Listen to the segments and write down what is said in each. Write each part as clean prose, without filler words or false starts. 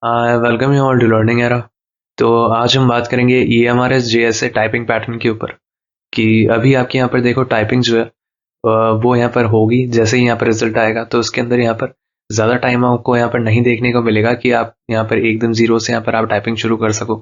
Welcome you all to learning era. तो आज हम बात करेंगे EMRS JSA टाइपिंग पैटर्न के ऊपर कि अभी आपके यहाँ पर देखो टाइपिंग जो है वो यहाँ पर होगी। जैसे ही यहाँ पर रिजल्ट आएगा तो उसके अंदर यहाँ पर ज़्यादा टाइम आपको यहाँ पर नहीं देखने को मिलेगा कि आप यहाँ पर एकदम जीरो से यहाँ पर आप टाइपिंग शुरू कर सको।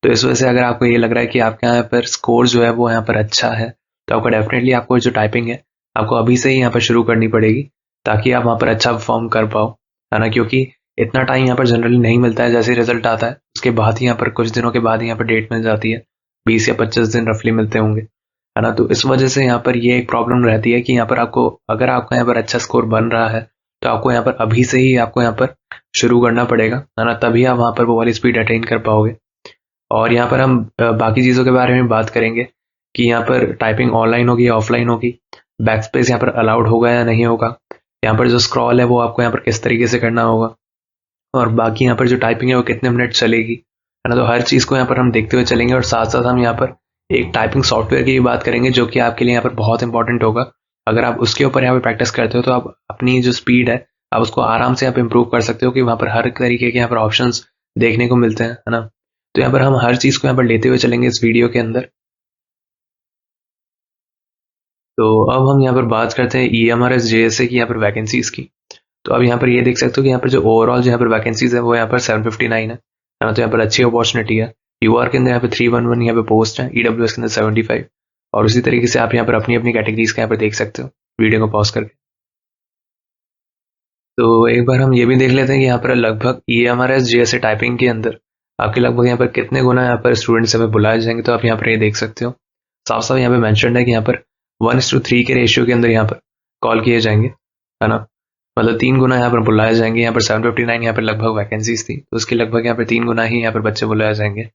तो इस वजह से अगर आपको ये लग रहा है कि आपके यहाँ पर स्कोर जो है वो यहाँ पर अच्छा है तो आपको डेफिनेटली आपको जो टाइपिंग है आपको अभी से ही यहाँ पर शुरू करनी पड़ेगी ताकि आप वहाँ पर अच्छा परफॉर्म कर पाओ, है ना। क्योंकि इतना टाइम यहाँ पर जनरली नहीं मिलता है। जैसे रिजल्ट आता है उसके बाद ही यहाँ पर कुछ दिनों के बाद ही यहाँ पर डेट मिल जाती है, 20 या 25 दिन रफली मिलते होंगे, है ना। तो इस वजह से यहाँ पर ये एक प्रॉब्लम रहती है कि यहाँ पर आपको अगर आपका यहाँ पर अच्छा स्कोर बन रहा है तो आपको यहाँ पर अभी से ही आपको यहाँ पर शुरू करना पड़ेगा, है ना। तभी आप वहाँ पर वो वाली स्पीड अटेन कर पाओगे। और यहाँ पर हम बाकी चीज़ों के बारे में बात करेंगे कि यहाँ पर टाइपिंग ऑनलाइन होगी या ऑफलाइन होगी, बैक स्पेस यहाँ पर अलाउड होगा या नहीं होगा, यहाँ पर जो स्क्रॉल है वो आपको यहाँ पर किस तरीके से करना होगा, और बाकी यहाँ पर जो टाइपिंग है वो कितने मिनट चलेगी, है ना। तो हर चीज़ को यहाँ पर हम देखते हुए चलेंगे और साथ साथ हम यहाँ पर एक टाइपिंग सॉफ्टवेयर की भी बात करेंगे जो कि आपके लिए यहाँ पर बहुत इंपॉर्टेंट होगा। अगर आप उसके ऊपर यहाँ पर प्रैक्टिस करते हो तो आप अपनी जो स्पीड है आप उसको आराम से आप इम्प्रूव कर सकते हो कि वहाँ पर हर तरीके के यहाँ पर ऑप्शन देखने को मिलते हैं, है ना। तो यहाँ पर हम हर चीज़ को यहाँ पर लेते हुए चलेंगे इस वीडियो के अंदर। तो अब हम यहाँ पर बात करते हैं EMRS JSA की यहाँ पर वैकेंसीज की। तो अब यहाँ पर ये देख सकते हो कि यहाँ पर जो ओवरऑल जो यहाँ पर वैकेंसीज है वो यहाँ पर 759 है ना। तो यहाँ पर अच्छी अपॉर्चुनिटी है। यूआर के अंदर यहाँ पे 311 यहाँ पे पोस्ट है, EWS के अंदर 75। और उसी तरीके से आप यहाँ पर अपनी अपनी कैटेगरीज का यहाँ पर देख सकते हो वीडियो को पॉज करके। तो एक बार हम ये भी देख लेते हैं कि यहाँ पर लगभग EMRS JSA टाइपिंग के अंदर आपके लगभग यहाँ पर कितने गुना यहाँ पर स्टूडेंट्स हमें बुलाए जाएंगे। तो आप यहाँ पर ये देख सकते हो साफ साफ यहाँ पे मैंशन है कि यहाँ पर 1:3 के रेशियो के अंदर यहाँ पर कॉल किए जाएंगे, है ना। मतलब 3 गुना यहाँ पर बुलाए जाएंगे। यहाँ पर 759 यहाँ पर लगभग वैकेंसीज थी तो उसके लगभग यहाँ पर 3 गुना ही यहाँ पर बच्चे बुलाए जाएंगे।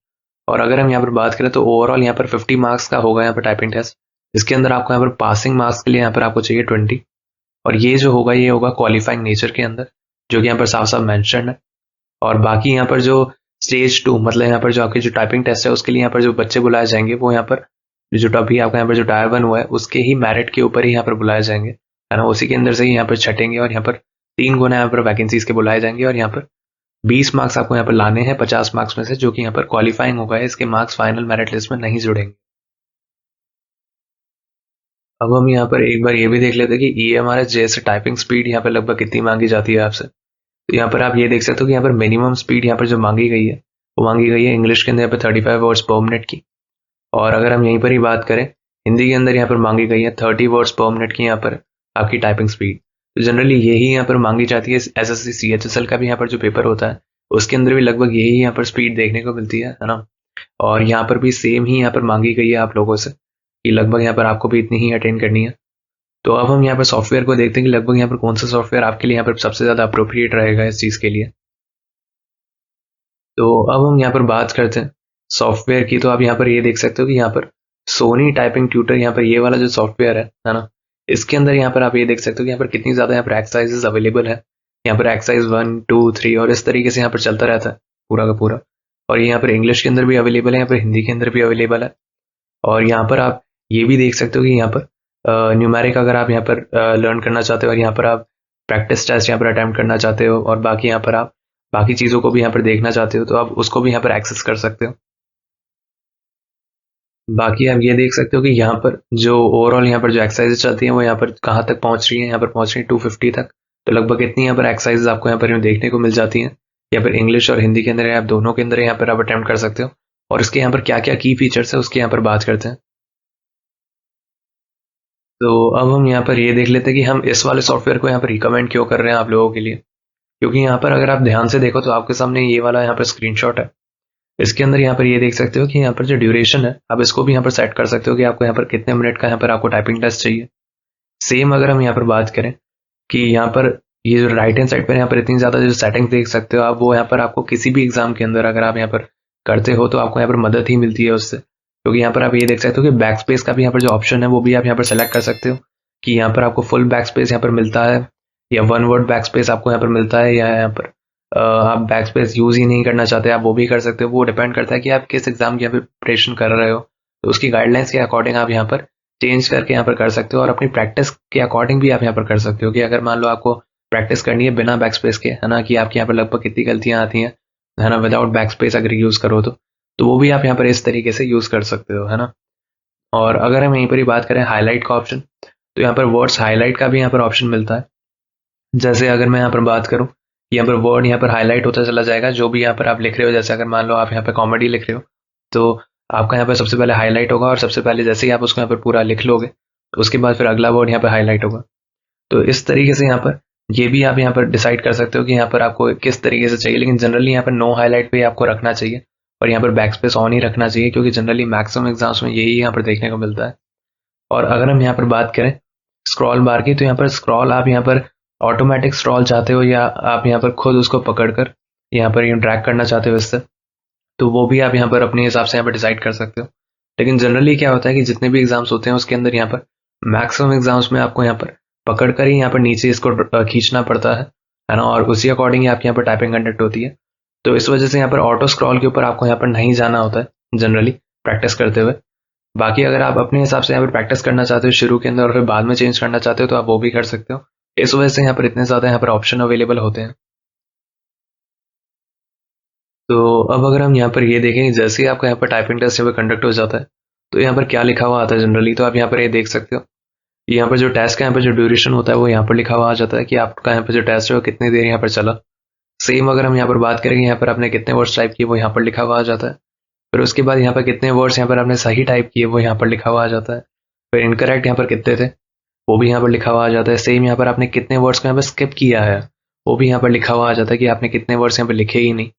और अगर हम यहाँ पर बात करें तो ओवरऑल यहाँ पर 50 मार्क्स का होगा यहाँ पर टाइपिंग टेस्ट। इसके अंदर आपको यहाँ पर पासिंग मार्क्स के लिए यहाँ पर आपको चाहिए 20। और ये जो होगा ये होगा क्वालिफाइंग नेचर के अंदर जो कि यहाँ पर साफ साफ मैंशन है। और बाकी यहाँ पर जो स्टेज 2 मतलब यहाँ पर जो आपकी जो टाइपिंग टेस्ट है उसके लिए यहाँ पर जो बच्चे बुलाए जाएंगे वो यहाँ पर जो अभी आपका यहाँ पर जो टायर 1 हुआ है उसके ही मेरिट के ऊपर ही यहाँ पर बुलाए जाएंगे, है ना। उसी के अंदर से ही यहाँ पर छटेंगे और यहाँ पर 3 गुना यहाँ पर वैकेंसीज के बुलाए जाएंगे। और यहाँ पर 20 मार्क्स आपको यहाँ पर लाने हैं 50 मार्क्स में से जो कि यहाँ पर क्वालिफाइंग होगा, इसके मार्क्स फाइनल मेरिट लिस्ट में नहीं जुड़ेंगे। अब हम यहाँ पर एक बार ये भी देख लेते हैं कि EMRS जैसे टाइपिंग स्पीड यहाँ पर लगभग कितनी मांगी जाती है आपसे। तो यहाँ पर आप ये देख सकते हो कि यहाँ पर मिनिमम स्पीड यहाँ पर जो मांगी गई है वो मांगी गई है इंग्लिश के अंदर यहाँ पर 35 वर्ड्स पर मिनट की। और अगर हम यहीं पर ही बात करें हिंदी के अंदर यहाँ पर मांगी गई है 30 वर्ड्स पर मिनट की यहाँ पर आपकी टाइपिंग स्पीड। तो जनरली यही यहाँ पर मांगी जाती है। SSC CHSL का भी यहाँ पर जो पेपर होता है उसके अंदर भी लगभग यही यहाँ पर स्पीड देखने को मिलती है ना। और यहाँ पर भी सेम ही यहाँ पर मांगी गई है आप लोगों से कि लगभग यहाँ पर आपको भी इतनी ही अटेंड करनी है। तो अब हम यहाँ पर सॉफ्टवेयर को देखते हैं कि लगभग यहाँ पर कौन सा सॉफ्टवेयर आपके लिए यहाँ पर सबसे ज़्यादा अप्रोप्रिएट रहेगा इस चीज़ के लिए। तो अब हम यहाँ पर बात करते हैं सॉफ्टवेयर की। तो आप यहाँ पर ये देख सकते हो कि यहाँ पर सोनी टाइपिंग ट्यूटर यहाँ पर ये वाला जो सॉफ्टवेयर है ना, इसके अंदर यहाँ पर आप ये देख सकते हो कि यहाँ पर कितनी ज़्यादा यहाँ पर एक्सरसाइजेस अवेलेबल है। यहाँ पर एक्सरसाइज 1 2 3 और इस तरीके से यहाँ पर चलता रहता है पूरा का पूरा। और यहाँ पर इंग्लिश के अंदर भी अवेलेबल है, यहाँ पर हिंदी के अंदर भी अवेलेबल है। और यहाँ पर आप ये भी देख सकते हो कि यहाँ पर न्यूमेरिक अगर आप यहाँ पर लर्न करना चाहते हो और यहाँ पर आप प्रैक्टिस टेस्ट यहाँ पर अटैम्प्ट करना चाहते हो और बाकी यहाँ पर आप बाकी चीज़ों को भी यहाँ पर देखना चाहते हो तो आप उसको भी यहाँ पर एक्सेस कर सकते हो। बाकी आप ये देख सकते हो कि यहाँ पर जो ओवरऑल यहाँ पर जो एक्सरसाइजेज चलती हैं वो यहाँ पर कहाँ तक पहुँच रही हैं। यहाँ पर पहुँच रही है 250 तक। तो लगभग इतनी यहाँ पर एक्सरसाइजेज आपको यहाँ पर देखने को मिल जाती हैं। यहाँ पर इंग्लिश और हिंदी के अंदर आप दोनों के अंदर यहाँ पर आप अटैम्प्ट कर सकते हो। और इसके यहाँ पर क्या क्या की फीचर्स है उसके यहाँ पर बात करते हैं। तो अब हम यहाँ पर ये देख लेते हैं कि हम इस वाले सॉफ्टवेयर को यहाँ पर रिकमेंड क्यों कर रहे हैं आप लोगों के लिए। क्योंकि यहाँ पर अगर आप ध्यान से देखो तो आपके सामने ये वाला यहाँ पर स्क्रीनशॉट है। इसके अंदर यहाँ पर ये देख सकते हो कि यहाँ पर जो ड्यूरेशन है आप इसको भी यहाँ पर सेट कर सकते हो कि आपको यहाँ पर कितने मिनट का यहाँ पर आपको टाइपिंग टेस्ट चाहिए। सेम अगर हम यहाँ पर बात करें कि यहाँ पर ये जो राइट हैंड साइड पर यहाँ पर इतनी ज़्यादा जो सेटिंग्स देख सकते हो आप, वो यहाँ पर आपको किसी भी एग्जाम के अंदर अगर आप यहाँ पर करते हो तो आपको यहाँ पर मदद ही मिलती है उससे। क्योंकि यहाँ पर आप ये देख सकते हो कि बैक स्पेस का भी यहाँ पर जो ऑप्शन है वो भी आप यहाँ पर सेलेक्ट कर सकते हो कि यहाँ पर आपको फुल बैक स्पेस यहाँ पर मिलता है या 1 वर्ड बैक स्पेस आपको यहाँ पर मिलता है, या यहाँ पर आप बैक स्पेस यूज़ ही नहीं करना चाहते आप वो भी कर सकते हो। वो डिपेंड करता है कि आप किस एग्जाम की यहाँ पे प्रिपरेशन कर रहे हो तो उसकी गाइडलाइंस के अकॉर्डिंग आप यहाँ पर चेंज करके यहाँ पर कर सकते हो। और अपनी प्रैक्टिस के अकॉर्डिंग भी आप यहाँ पर कर सकते हो कि अगर मान लो आपको प्रैक्टिस करनी है बिना बैक स्पेस के, है ना, कि आपके यहाँ पर लगभग कितनी गलतियाँ आती हैं है ना, विदाउट बैक स्पेस अगर यूज करो तो वो भी आप यहाँ पर इस तरीके से यूज कर सकते हो, है ना। और अगर हम यहीं पर ही बात करें हाईलाइट का ऑप्शन, तो यहाँ पर वर्ड्स हाईलाइट का भी यहाँ पर ऑप्शन मिलता है। जैसे अगर मैं यहाँ पर बात करूँ, यहाँ पर वर्ड यहाँ पर हाईलाइट होता चला जाएगा, जो भी यहाँ पर आप लिख रहे हो। जैसे अगर मान लो आप यहाँ पर कॉमेडी लिख रहे हो, तो आपका यहाँ पर सबसे पहले हाईलाइट होगा, और सबसे पहले जैसे ही आप उसको यहाँ पर पूरा लिख लोगे, तो उसके बाद फिर अगला वर्ड यहाँ पर हाईलाइट होगा। तो इस तरीके से यहाँ पर ये भी आप यहाँ पर डिसाइड कर सकते हो कि यहाँ पर आपको किस तरीके से चाहिए। लेकिन जनरली यहाँ पर नो हाईलाइट पे आपको रखना चाहिए, और यहाँ पर बैक स्पेस ऑन ही रखना चाहिए, क्योंकि जनरली मैक्सिमम एग्जाम्स में यही यहाँ पर देखने को मिलता है। और अगर हम यहाँ पर बात करें स्क्रॉल बार की, तो यहाँ पर स्क्रॉल आप यहाँ पर ऑटोमेटिक स्क्रॉल चाहते हो, या आप यहाँ पर खुद उसको पकड़कर यहाँ पर ड्रैग करना चाहते हो इससे, तो वो भी आप यहाँ पर अपने हिसाब से यहाँ पर डिसाइड कर सकते हो। लेकिन जनरली क्या होता है कि जितने भी एग्जाम्स होते हैं उसके अंदर यहाँ पर मैक्सिमम एग्जाम्स में आपको यहाँ पर पकड़कर ही यहाँ पर नीचे इसको खींचना पड़ता है ना, और उसी अकॉर्डिंग आपके यहाँ पर टाइपिंग कंडक्ट होती है। तो इस वजह से यहाँ पर ऑटो स्क्रॉल के ऊपर आपको यहाँ पर नहीं जाना होता है जनरली प्रैक्टिस करते हुए। बाकी अगर आप अपने हिसाब से यहाँ पर प्रैक्टिस करना चाहते हो शुरू के अंदर और फिर बाद में चेंज करना चाहते हो, तो आप वो भी कर सकते हो। इस वजह से यहाँ पर इतने ज़्यादा यहाँ पर ऑप्शन अवेलेबल होते हैं। तो अब अगर हम यहाँ पर ये देखें, जैसे ही आपका यहाँ पर टाइपिंग टेस्ट यहाँ पर कंडक्ट हो जाता है, तो यहाँ पर क्या लिखा हुआ आता है जनरली, तो आप यहाँ पर ये देख सकते हो। यहाँ पर जो टेस्ट का यहाँ पर जो ड्यूरेशन होता है वो यहाँ पर लिखा हुआ आ जाता है कि आपका यहाँ पर जो टेस्ट है वो कितनी देर यहाँ पर चला। सेम अगर हम यहाँ पर बात करेंगे, यहाँ पर आपने कितने वर्ड्स टाइप किए वो यहाँ पर लिखा हुआ आ जाता है। फिर उसके बाद यहाँ पर कितने वर्ड्स यहाँ पर आपने सही टाइप किए वो यहाँ पर लिखा हुआ आ जाता है। फिर इनकरेक्ट यहाँ पर कितने थे वो भी यहाँ पर लिखा हुआ आ जाता है। सेम यहाँ पर आपने कितने वर्ड्स को यहाँ पर स्किप किया है वो भी यहाँ पर लिखा हुआ आ जाता है कि आपने कितने वर्ड्स यहाँ पर लिखे ही नहीं।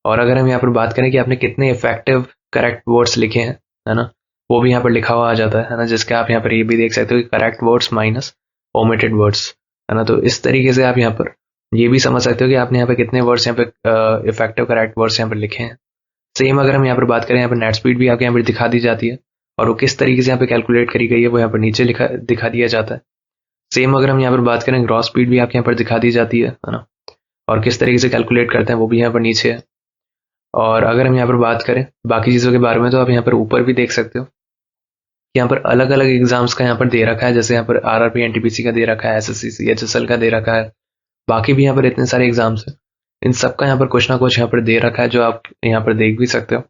और अगर हम यहाँ पर बात करें कि आपने कितने इफेक्टिव करेक्ट वर्ड्स लिखे हैं, है ना, वो भी यहाँ पर लिखा हुआ आ जाता है ना, जिसका आप यहाँ पर ये भी देख सकते हो कि correct words minus omitted words, है ना। तो इस तरीके से आप यहाँ पर ये भी समझ सकते हो कि आपने यहाँ पे कितने वर्ड्स यहाँ पे इफेक्टिव करेक्ट वर्ड्स यहाँ पर लिखे हैं। सेम अगर हम यहाँ पर बात करें, यहाँ पर नेट स्पीड भी आपके यहाँ पर दिखा दी जाती है, और वो किस तरीके से यहाँ पे कैलकुलेट करी गई है वो यहाँ पर नीचे दिखा दिया जाता है। सेम अगर हम यहाँ पर बात करें, ग्रॉस स्पीड भी आपके यहाँ पर दिखा दी जाती है ना, और किस तरीके से कैलकुलेट करते हैं वो भी यहाँ पर नीचे है। और अगर हम यहाँ पर बात करें बाकी चीज़ों के बारे में, तो आप यहाँ पर ऊपर भी देख सकते हो कि यहाँ पर अलग अलग एग्जाम्स का यहाँ पर दे रखा है। जैसे यहाँ पर आरआरबी एनटीपीसी का दे रखा है, एसएससी सीएचएसएल का दे रखा है, बाकी भी यहाँ पर इतने सारे एग्जाम्स हैं। इन सब का यहाँ पर कुछ ना कुछ यहाँ पर दे रखा है, जो आप यहाँ पर देख भी सकते हो।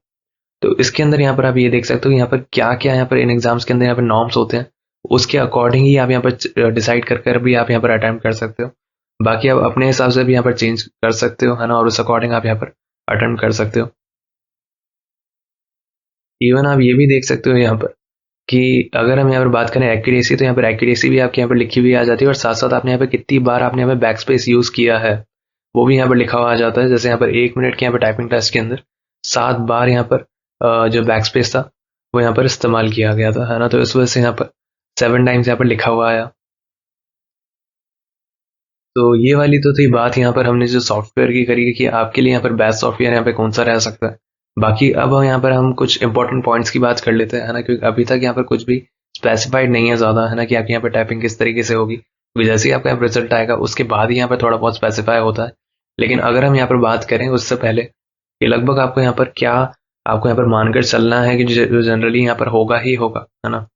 तो इसके अंदर यहाँ पर आप ये देख सकते हो यहाँ पर क्या क्या यहाँ पर इन एग्जाम्स के अंदर यहाँ पर नॉर्म्स होते हैं, उसके अकॉर्डिंग ही आप यहाँ पर डिसाइड कर भी आप यहाँ पर अटेम्प्ट कर सकते हो। बाकी आप अपने हिसाब से भी यहाँ पर चेंज कर सकते हो, है ना, और उस अकॉर्डिंग आप यहाँ पर अटेम्प्ट कर सकते हो। इवन आप ये भी देख सकते हो यहाँ पर कि अगर हम यहाँ पर बात करें एक्यूरेसी, तो यहाँ पर एक्यूरेसी भी आपके यहाँ पर लिखी हुई आ जाती है, और साथ साथ आपने यहाँ पर कितनी बार आपने यहाँ पर बैक स्पेस यूज़ किया है वो भी यहाँ पर लिखा हुआ आ जाता है। जैसे यहाँ पर 1 मिनट के यहाँ पर टाइपिंग टेस्ट के अंदर 7 बार यहाँ पर जो बैक स्पेस था वो यहाँ पर इस्तेमाल किया गया था, है ना। तो इस वजह से यहाँ पर 7 टाइम्स यहाँ पर लिखा हुआ आया। तो ये वाली तो थी बात यहाँ पर हमने जो सॉफ्टवेयर की करी कि आपके लिए यहाँ पर बेस्ट सॉफ्टवेयर यहाँ पे कौन सा रह सकता है। बाकी अब यहाँ पर हम कुछ इंपॉर्टेंट पॉइंट्स की बात कर लेते हैं, है ना, क्योंकि अभी तक यहाँ पर कुछ भी स्पेसिफाइड नहीं है ज़्यादा, है ना, कि आपकी यहाँ पर टाइपिंग किस तरीके से होगी। क्योंकि जैसे ही आपका रिजल्ट आएगा उसके बाद ही यहाँ पर थोड़ा बहुत स्पेसिफाई होता है। लेकिन अगर हम यहाँ पर बात करें उससे पहले कि लगभग आपको यहाँ पर क्या आपको यहाँ पर मानकर चलना है कि जो जनरली यहाँ पर होगा ही होगा, है ना,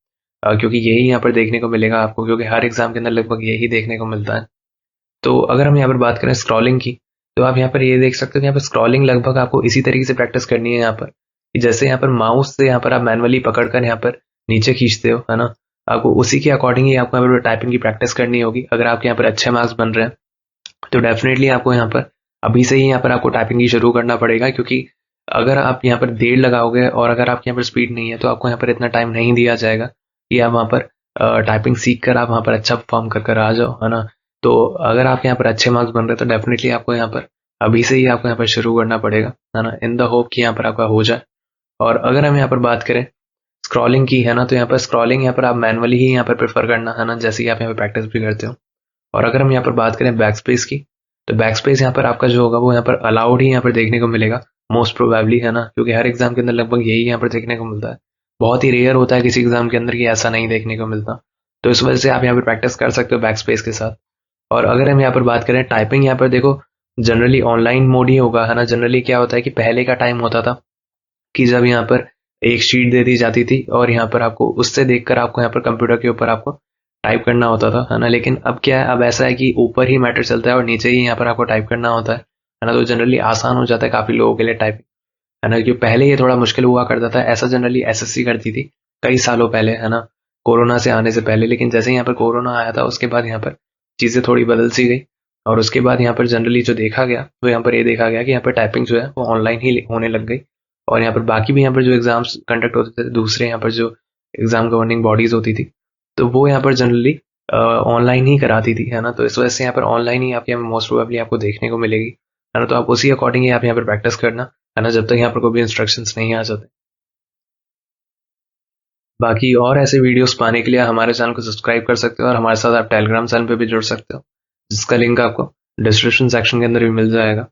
क्योंकि यही यहाँ पर देखने को मिलेगा आपको, क्योंकि हर एग्जाम के अंदर लगभग यही देखने को मिलता है। तो अगर हम यहाँ पर बात करें स्क्रॉलिंग की, तो आप यहाँ पर ये देख सकते हो कि यहाँ पर स्क्रॉलिंग लगभग आपको इसी तरीके से प्रैक्टिस करनी है यहाँ पर, कि जैसे यहाँ पर माउस से यहाँ पर आप मैनुअली पकड़कर यहाँ पर नीचे खींचते हो, है ना, आपको उसी के अकॉर्डिंग ही आपको यहाँ पर टाइपिंग की प्रैक्टिस करनी होगी। अगर आपके यहाँ पर अच्छे मार्क्स बन रहे हैं तो डेफिनेटली आपको यहाँ पर अभी से ही यहाँ पर आपको टाइपिंग की शुरू करना पड़ेगा, क्योंकि अगर आप यहाँ पर देर लगाओगे और अगर आपके यहाँ पर स्पीड नहीं है तो आपको यहाँ पर इतना टाइम नहीं दिया जाएगा कि आप वहाँ पर टाइपिंग सीख कर आप वहाँ पर अच्छा परफॉर्म कर आ जाओ, है ना। तो अगर आपके यहाँ पर अच्छे मार्क्स बन रहे हैं तो डेफिनेटली आपको यहाँ पर अभी से ही आपको यहाँ पर शुरू करना पड़ेगा, है ना, इन द होप कि यहाँ पर आपका हो जाए। और अगर हम यहाँ पर बात करें स्क्रॉलिंग की, है ना, तो यहाँ पर स्क्रॉलिंग यहाँ पर आप मैनुअली ही यहाँ पर प्रेफर करना, है ना, जैसे कि आप यहाँ पर प्रैक्टिस भी करते हो। और अगर हम यहाँ पर बात करें बैक स्पेस की, तो बैक स्पेस यहाँ पर आपका जो होगा वो यहाँ पर अलाउड ही यहाँ पर देखने को मिलेगा मोस्ट प्रोबेबली, है ना, क्योंकि हर एग्जाम के अंदर लगभग यही यहाँ पर देखने को मिलता है। बहुत ही रेयर होता है किसी एग्जाम के अंदर कि ऐसा नहीं देखने को मिलता। तो इस वजह से आप यहाँ पर प्रैक्टिस कर सकते हो बैक स्पेस के साथ। और अगर हम यहाँ पर बात करें टाइपिंग, यहाँ पर देखो जनरली ऑनलाइन मोड ही होगा, है ना। जनरली क्या होता है कि पहले का टाइम होता था कि जब यहाँ पर एक शीट दे दी जाती थी और यहाँ पर आपको उससे देखकर आपको यहाँ पर कंप्यूटर के ऊपर आपको टाइप करना होता था, है ना। लेकिन अब क्या है, अब ऐसा है कि ऊपर ही मैटर चलता है और नीचे ही यहाँ पर आपको टाइप करना होता है। है ना। तो जनरली आसान हो जाता है काफ़ी लोगों के लिए टाइपिंग, है ना। क्योंकि पहले ये थोड़ा मुश्किल हुआ करता था, ऐसा जनरली एसएससी करती थी कई सालों पहले, है ना, कोरोना से आने से पहले। लेकिन जैसे यहाँ पर कोरोना आया था उसके बाद यहाँ पर चीज़ें थोड़ी बदल सी गई, और उसके बाद यहाँ पर जनरली जो देखा गया वो यहाँ पर ये देखा गया कि यहाँ पर टाइपिंग जो है वो ऑनलाइन ही होने लग गई। और यहाँ पर बाकी भी यहाँ पर जो एग्जाम्स कंडक्ट होते थे, दूसरे यहाँ पर जो एग्जाम गवर्निंग बॉडीज होती थी, तो वो यहाँ पर जनरली ऑनलाइन ही कराती थी, है ना। तो इस वजह से यहाँ पर ऑनलाइन ही आपके मोस्ट प्रोबेबली आपको देखने को मिलेगी, है ना। तो आप उसी अकॉर्डिंग ही आप यहाँ पर प्रैक्टिस करना, है ना, जब तक यहाँ पर कोई भी इंस्ट्रक्शंस नहीं आ जाते। बाकी और ऐसे वीडियोस पाने के लिए हमारे चैनल को सब्सक्राइब कर सकते हो, और हमारे साथ आप टेलीग्राम चैनल पे भी जुड़ सकते हो, जिसका लिंक आपको डिस्क्रिप्शन सेक्शन के अंदर भी मिल जाएगा।